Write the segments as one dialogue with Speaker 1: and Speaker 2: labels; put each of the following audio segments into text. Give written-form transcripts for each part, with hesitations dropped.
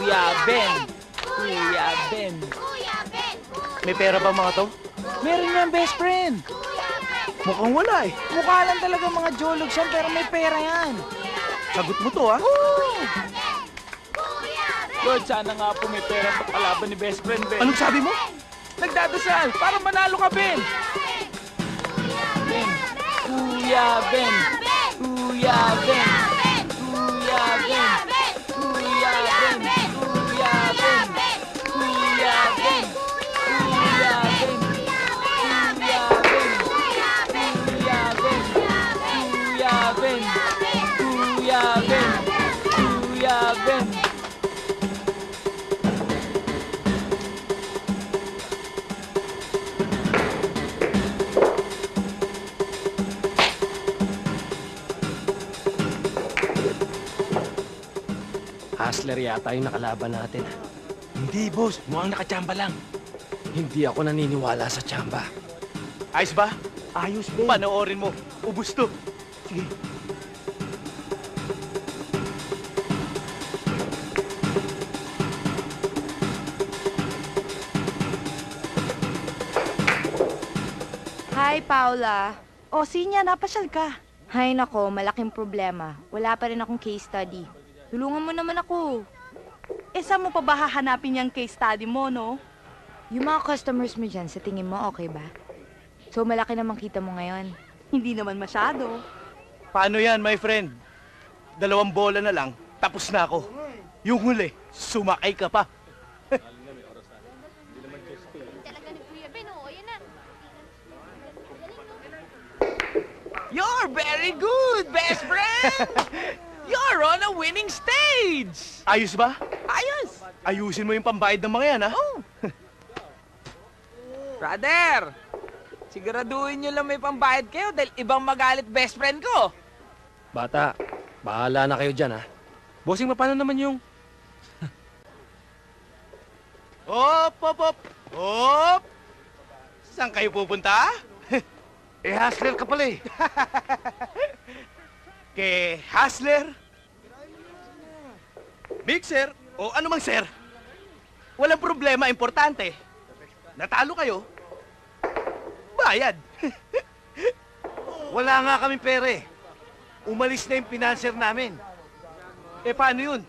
Speaker 1: Kuya Ben! Kuya Ben!
Speaker 2: May pera ba mga to?
Speaker 1: Meron yan, best friend!
Speaker 2: Mukhang wala eh.
Speaker 1: Mukha lang talaga mga jologs yan, pero may pera yan.
Speaker 2: Sagot mo to ah.
Speaker 1: Lord, sana nga po may pera sa kalaban ni best friend, Ben.
Speaker 2: Anong sabi mo?
Speaker 1: Nagdadasal para manalo ka, Ben! Ben! Kuya Ben! Kuya Ben! Kuya Ben! Kuya Ben! Kuya Ben! Kuya Ben! Kuya Ben! Kuya Ben! Kuya Ben! Kuya Ben! Kuya Ben! Kuya Ben!
Speaker 3: Hustler yata yung nakalaban natin.
Speaker 2: Hindi boss, mukhang nakachamba lang.
Speaker 3: Hindi ako naniniwala sa tsamba.
Speaker 2: Ayos ba?
Speaker 1: Ayos, Ben.
Speaker 2: Panoorin mo. Ubus to. Sige.
Speaker 4: Hi, Paula.
Speaker 5: O, Sinya, napasyal ka.
Speaker 4: Hay nako, malaking problema. Wala pa rin akong case study. Tulungan mo naman ako.
Speaker 5: Eh, saan mo pa ba hahanapin yung case study mo, no?
Speaker 4: Yung mga customers mo dyan, sa tingin mo okay ba? So, malaki naman kita mo ngayon.
Speaker 5: Hindi naman masyado.
Speaker 2: Paano yan, my friend? 2 bola na lang, tapos na ako. Yung huli, sumakay ka pa.
Speaker 6: Talaga ni Kuya Ben, oo, yan na.
Speaker 1: You're very good, best friend! You're on a winning stage!
Speaker 2: Ayos ba?
Speaker 1: Ayos!
Speaker 2: Ayusin mo yung pambayad ng mga yan, ha?
Speaker 1: Oh! Brother! Siguraduhin nyo lang may pambayad kayo dahil ibang magalit best friend ko.
Speaker 3: Bata, bahala na kayo dyan, ha? Bossing, paano naman yung...
Speaker 2: Hop, hop, hop! Hop! Saan kayo pupunta?
Speaker 3: hustler ka pala eh.
Speaker 2: Kay Hustler? Mixer? O ano mang sir? Walang problema, importante. Natalo kayo? Bayad.
Speaker 3: Wala nga kaming pera eh. Umalis na yung financer namin.
Speaker 2: Eh paano yun?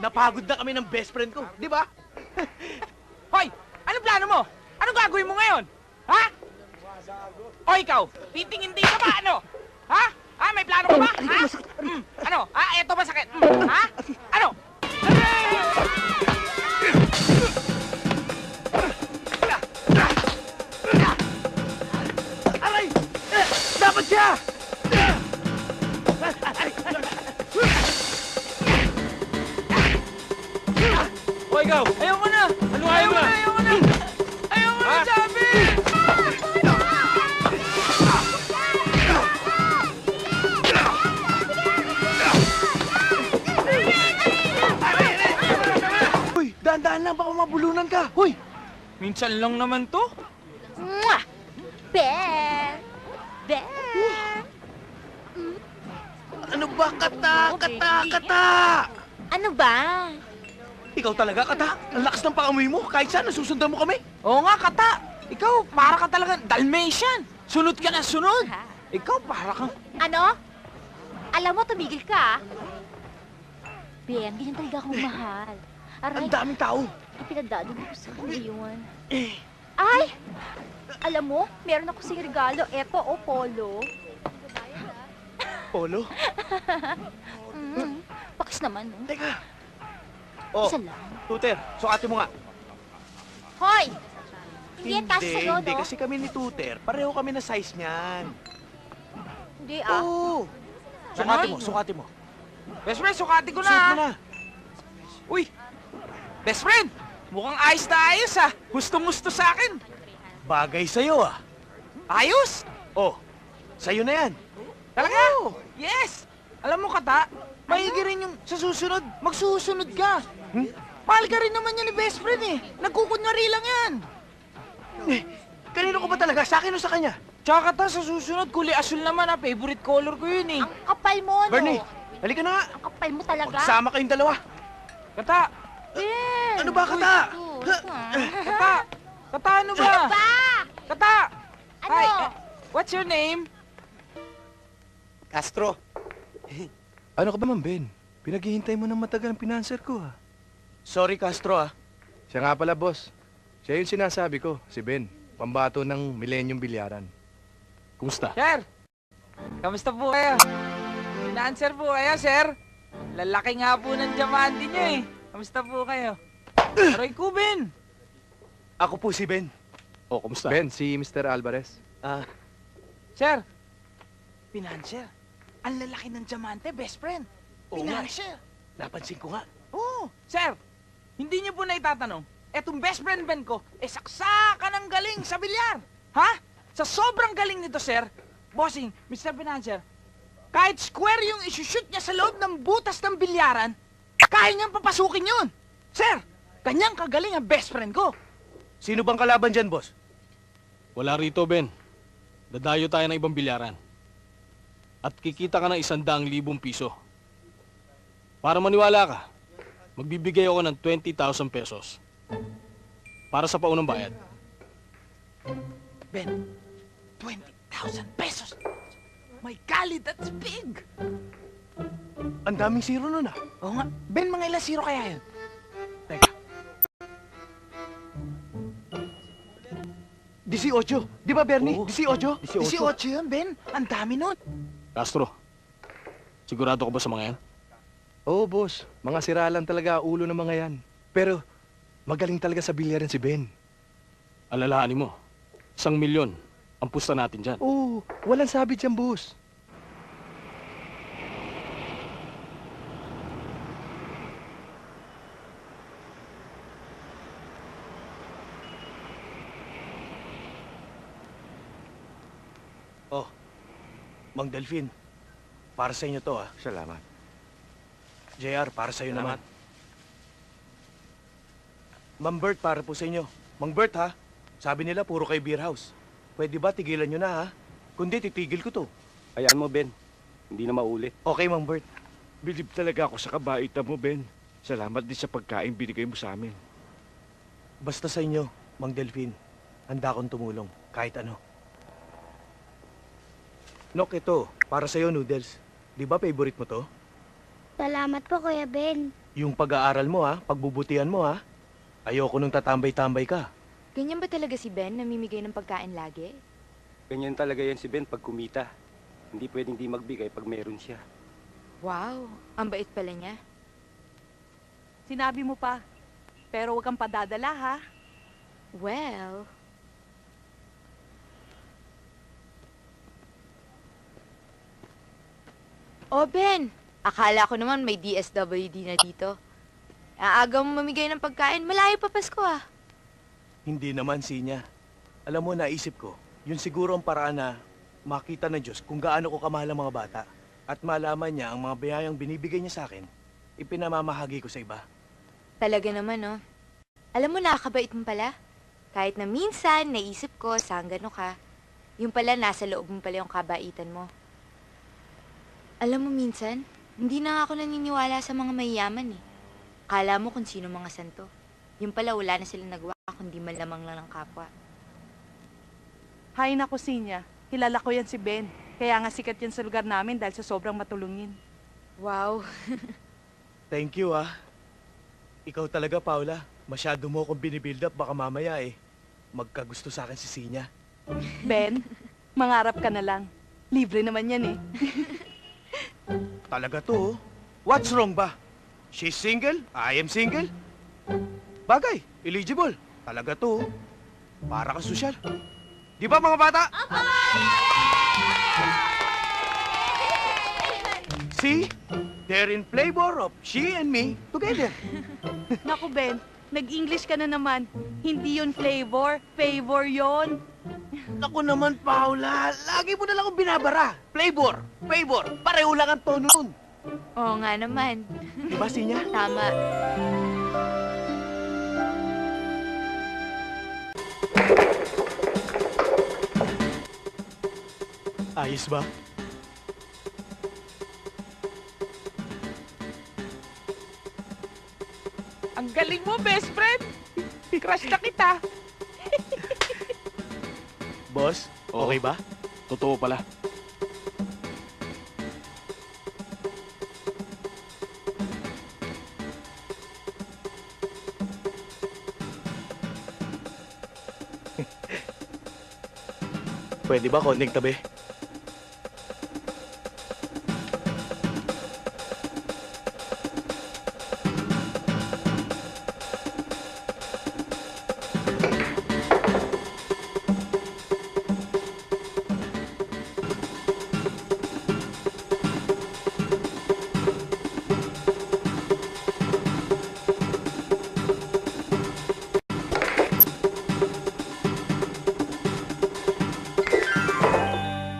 Speaker 2: Napagod na kami ng best friend ko, di ba?
Speaker 1: Hoy! Anong plano mo? Anong gagawin mo ngayon? Ha? O ikaw, titingin-tingin ka ba ano? Ha? Ha? May plano ka ba? Ha? Ano? Ha? Eto ba sakit? Ha? Ano?
Speaker 2: Aray! Dapat siya!
Speaker 1: O ikaw, ayoko na! Ano ayaw na? Ayoko na! Ayoko na sabi!
Speaker 2: Hoy, dahan-dahan lang, baka mabulunan ka. Hoy!
Speaker 1: Minsan lang naman to.
Speaker 6: Mwah! Ben! Ben!
Speaker 2: Ano ba, kata? Kata! Kata!
Speaker 6: Ano ba?
Speaker 2: Ikaw talaga, kata? Ang lakas ng pangamoy mo. Kahit saan, nasusundan mo kami.
Speaker 1: Oo nga, kata. Ikaw, para ka talaga Dalmatian. Sunod ka na sunod. Ikaw, para kang...
Speaker 6: Ano? Alam mo, tumigil ka, ah. Ben, ganyan talaga akong mahal. Aray,
Speaker 2: Ang daming tao.
Speaker 6: ipinagdadaan ko sa kanya yun. Ay! Alam mo, meron ako sing regalo. Eto, oh, polo.
Speaker 2: Polo?
Speaker 6: Pakis naman, no?
Speaker 2: Teka. Oh,
Speaker 6: Isa lang.
Speaker 2: Tuter, sukatin mo nga.
Speaker 6: Hoy! Hindi yan kasi sa'yo,
Speaker 2: Hindi,
Speaker 6: no?
Speaker 2: kasi kami ni Tuter. Pareho kami na size niyan.
Speaker 6: Hindi, ah.
Speaker 2: Oo.
Speaker 1: Sukatin
Speaker 2: Sukatin mo, sukatin mo.
Speaker 1: Best friend, sukati ko na.
Speaker 2: Suot
Speaker 1: ah.
Speaker 2: mo na.
Speaker 1: Uy! Best friend! Mukhang ayos na ayos ah. Gustong-gusto sa akin.
Speaker 2: Bagay sa'yo ah.
Speaker 1: Ayos!
Speaker 2: Oh, sa'yo na yan.
Speaker 1: Talaga? Yes! Alam mo, kata, maigi rin yung sa susunod, magsusunod ka. Mahal ka rin naman yan ni best friend eh. Nagkukunwari lang yan.
Speaker 2: Eh, kanino ko ba talaga? Sa akin o sa kanya?
Speaker 1: Tsaka kata, sa susunod, kulay asul naman ah. Favorite color ko yun eh.
Speaker 6: Ang kapal mo, no?
Speaker 2: Bernie, halika na nga.
Speaker 6: Ang kapal mo talaga.
Speaker 2: Magsama kayong dalawa.
Speaker 1: Kata,
Speaker 4: Ben!
Speaker 2: Ano ba, Kata?
Speaker 1: Kata! Kata, ano ba? Kata!
Speaker 6: Ano?
Speaker 1: Hi, what's your name?
Speaker 2: Castro.
Speaker 3: Ano ka ba, Ma'am Ben? Pinaghihintay mo ng matagal ang pinanser ko, ha?
Speaker 2: Sorry, Castro, ah.
Speaker 3: Siya nga pala, boss. Siya yung sinasabi ko, si Ben. Pambato ng Millennium Bilyaran. Kumusta?
Speaker 1: Sir! Kamusta po kayo? Financer po kayo, sir? Lalaki nga po ng diamante niyo eh. Kamusta po kayo? Aroy ko, Ben!
Speaker 2: Ako po si Ben.
Speaker 3: Oh, kumusta? Ben, si Mr. Alvarez.
Speaker 2: Ah,
Speaker 1: Sir! Financer? Ang lalaki ng diamante, best friend.
Speaker 2: Oo nga.
Speaker 1: Financer!
Speaker 2: napansin ko nga.
Speaker 1: Oo! Sir! Hindi niyo po na itatanong, etong best friend Ben ko, saksakan ng galing sa bilyar! Ha? Sa sobrang galing nito, sir, bossing, Mr. Financer, kahit square yung isushoot niya sa loob ng butas ng bilyaran, kaya niyang papasukin yun! Sir! Kanyang kagaling ang best friend ko!
Speaker 2: Sino bang kalaban dyan, boss?
Speaker 7: Wala rito, Ben. Dadayo tayo ng ibang bilyaran. At kikita ka ng 100,000 piso. Para maniwala ka, magbibigay ako ng 20,000 pesos. Para sa paunang bayad.
Speaker 1: Ben, 20,000 pesos! My golly, that's big!
Speaker 2: Ang daming zero nun, ah.
Speaker 1: Oo nga, Ben, mga ilang zero kaya yun? Teka,
Speaker 2: 18. Di ba, Bernie?
Speaker 1: Oo.
Speaker 2: 18?
Speaker 1: 18 yun, Ben. Ang dami nun.
Speaker 7: Castro, sigurado ka ba sa mga yan?
Speaker 3: Oo, boss. Mga siralan talaga ulo ng mga yan. Pero, magaling talaga sa bilyaran si Ben.
Speaker 7: Alalahanin mo, 1,000,000 ang pusta natin dyan.
Speaker 3: Oo, walang sabi dyan, boss.
Speaker 2: Oh, Mang Delfin, para sa inyo to, ah.
Speaker 3: Salamat.
Speaker 2: JR, para sa'yo naman. Ma'am Bert, para po sa inyo. Mang Bert, ha? Sabi nila, puro kayo beer house. Pwede ba tigilan nyo na, ha? Kundi, titigil ko to.
Speaker 8: Hayaan mo, Ben. Hindi na maulit.
Speaker 2: Okay, Mang Bert.
Speaker 9: Bilib talaga ako sa kabaitan mo, Ben. Salamat din sa pagkain binigay mo sa amin.
Speaker 2: Basta sa inyo, Mang Delfin, handa akong tumulong, kahit ano. Nok, ito, para sa'yo, noodles. Di ba favorite mo to?
Speaker 6: Salamat po, Kuya Ben.
Speaker 2: Yung pag-aaral mo, ha? Pagbubutihan mo, ha? Ayoko nung tatambay-tambay ka.
Speaker 4: Ganyan ba talaga si Ben, namimigay ng pagkain lagi?
Speaker 8: Ganyan talaga yan si Ben pag kumita. Hindi pwedeng di magbigay pag meron siya.
Speaker 4: Wow, ang bait pala niya.
Speaker 5: Sinabi mo pa. Pero huwag kang padadala, ha?
Speaker 4: Well, oh, Ben! Akala ko naman may DSWD na dito. Aaga mo mamigay ng pagkain, malayo pa Pasko ah.
Speaker 2: Hindi naman, Sinya. Alam mo, naisip ko, yun siguro ang paraan na makita ng Diyos kung gaano ko kamahal ang mga bata at malaman niya ang mga biyayang binibigay niya sa akin, ipinamamahagi ko sa iba.
Speaker 4: Talaga naman, no? Alam mo, nakakabait mo pala. Kahit na minsan, naisip ko, sanggano ka. Yung pala, nasa loob mo pala yung kabaitan mo. Alam mo, minsan, hindi na ako naniniwala sa mga mayayaman eh. Kala mo kung sino mga santo. Yung pala, wala na silang nagawa, kundi malamang lang ng kapwa.
Speaker 5: Hay nako, Sinya. Kilala ko yan si Ben. Kaya nga sikat yan sa lugar namin dahil sa sobrang matulungin.
Speaker 4: Wow.
Speaker 2: Thank you, ah. Ikaw talaga, Paula. Masyado mo akong binibuild up, baka mamaya magkagusto sa akin si Sinya.
Speaker 5: Ben, mangarap ka na lang. Libre naman yan eh.
Speaker 2: Talaga to, oh. What's wrong ba? She's single, I am single. Bagay, eligible. Talaga to, oh. Para ka sosyal. Di ba, mga bata? See? They're in flavor of she and me together.
Speaker 5: Naku, Ben, nag-English ka na naman. Hindi yun flavor, favor yon.
Speaker 2: Ako naman, Paula. Lagi mo na lang akong binabara. Flavor, favor. Pareho lang ang tono nun.
Speaker 4: Oo nga naman.
Speaker 2: Di ba, Sinya?
Speaker 4: Tama.
Speaker 2: Ayos ba?
Speaker 1: Ang galing mo, best friend. Crush na kita.
Speaker 2: Boss,
Speaker 7: Oo.
Speaker 2: okay ba?
Speaker 7: Totoo pala.
Speaker 2: Pwede ba konting tabi?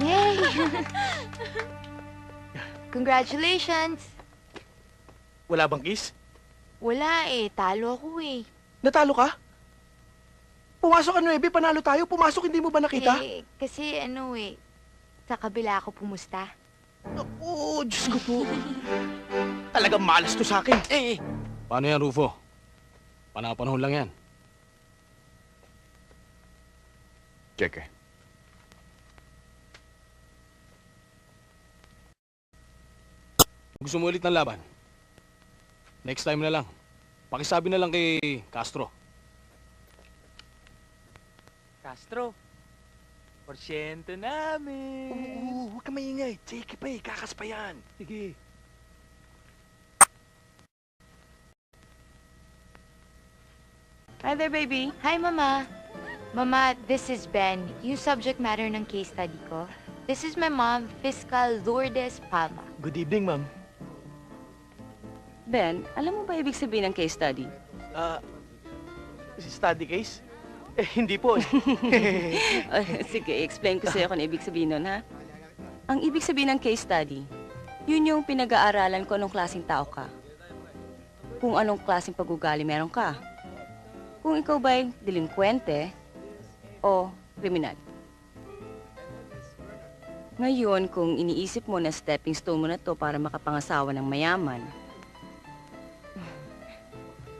Speaker 4: Yay! Congratulations!
Speaker 2: Wala bang kiss?
Speaker 4: Wala eh, talo ako eh.
Speaker 2: Natalo ka? Pumasok ka 9, panalo tayo. Pumasok, hindi mo ba nakita?
Speaker 4: Eh, kasi ano eh, sa kabila ako pumusta.
Speaker 2: Oo, Diyos ko po. Talagang malas to sa akin.
Speaker 7: Paano yan, Rufo? Panapanahon lang yan.
Speaker 3: Check eh.
Speaker 7: Gusto mo ulit ng laban? Next time na lang. Pakisabi na lang kay Castro.
Speaker 1: Castro, porsyento namin.
Speaker 2: Oo, huwag ka maingay. Check pa eh, kakas pa yan. Sige.
Speaker 5: Hi there, baby.
Speaker 4: Hi, Mama. Mama, this is Ben, yung subject matter ng case study ko. This is my mom, Fiscal Lourdes Palma.
Speaker 2: Good evening, ma'am.
Speaker 10: Ben, alam mo ba ibig sabihin ng case study?
Speaker 2: Study case? Eh, hindi po.
Speaker 10: Sige, explain ko sa'yo kung ano ibig sabihin nun, ha? Ang ibig sabihin ng case study, yun yung pinag-aaralan kung anong klaseng tao ka. Kung anong klaseng pag-ugali meron ka. Kung ikaw ba'y delinkwente o kriminal. Ngayon, kung iniisip mo na stepping stone mo na to para makapangasawa ng mayaman,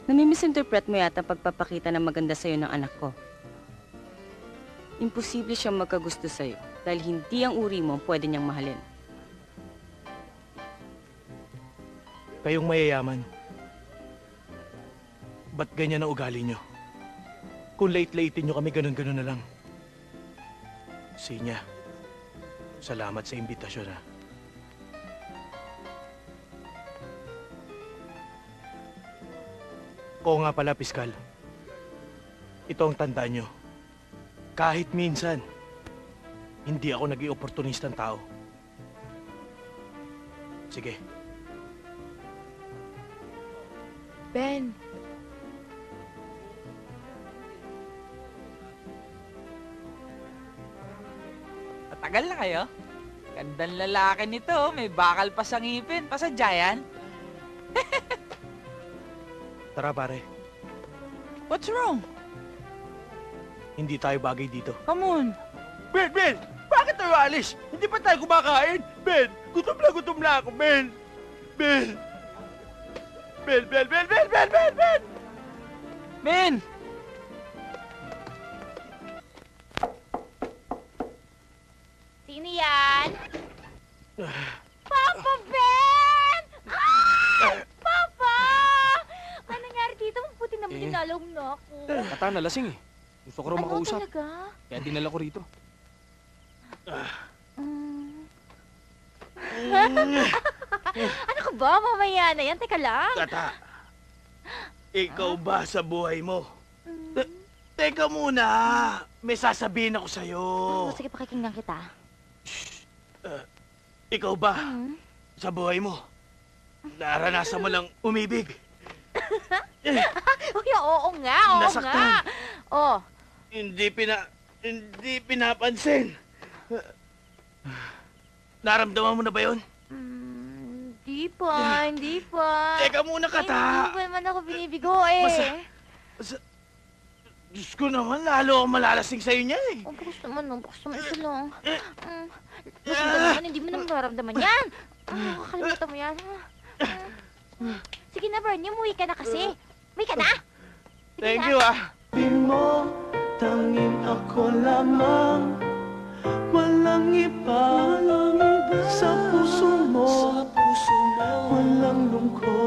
Speaker 10: namimisinterpret mo yata ang pagpapakita ng maganda sa'yo ng anak ko. Imposible siyang magkagusto sa'yo dahil hindi ang uri mo ang pwede niyang mahalin.
Speaker 2: Kayong mayayaman. Ba't ganyan ang ugali nyo? Kung late-latein nyo kami, ganun-ganun na lang. Sinya, salamat sa imbitasyon, ha. Oo nga pala, Piskal. Ito ang tandaan nyo. Kahit minsan, hindi ako naging oportunistang tao. Sige.
Speaker 4: Ben,
Speaker 1: Matagal na kayo? Gandang lalaki nito, may bakal pa sa ngipin. Pasadya yan?
Speaker 2: Tara, pare.
Speaker 1: What's wrong?
Speaker 2: Hindi tayo bagay dito.
Speaker 1: Come on.
Speaker 2: Ben! Ben! Bakit tayo alis? Hindi pa tayo kumakain? Ben! Gutom na ako, Ben! Ben! Ben! Ben! Ben! Ben! Ben! Ben! Ben!
Speaker 1: Men!
Speaker 6: Sino yan? Papa Ben! Ah! Papa! Ano nangyari dito? Mabuti naman dinalaw mo na ako.
Speaker 7: Kata, nalasing eh. Gusto ko raw
Speaker 6: Ano
Speaker 7: makausap.
Speaker 6: talaga?
Speaker 7: Kaya dinala ko rito.
Speaker 6: Ano ka ba? Mamaya na yan. Teka lang.
Speaker 2: Kata! Ikaw ba sa buhay mo? Teka muna! May sasabihin ako sa'yo.
Speaker 6: Oh, sige, pakikinggan kita.
Speaker 2: Ikaw ba sa buhay mo? Naranasan mo lang umibig?
Speaker 6: Uy, oo nga, oo
Speaker 2: Nasaktan.
Speaker 6: nga. Oh,
Speaker 2: Hindi pinapansin. Naramdaman mo na ba yon?
Speaker 6: hindi pa, hindi pa.
Speaker 2: Teka muna,
Speaker 6: Hindi
Speaker 2: Kata.
Speaker 6: pa naman ako binibigo eh.
Speaker 2: Diyos ko naman, lalo akong malalasing sa'yo niya eh.
Speaker 6: Oh, bukas naman, isa lang. Bukas naman, hindi mo naman maramdaman yan. Kakalimutan mo yan. Sige na, Bernie, umuwi ka na kasi. May ka na?
Speaker 2: Thank you, ah. mo, tanging ako lamang. Walang iba sa puso mo. Walang lungkot.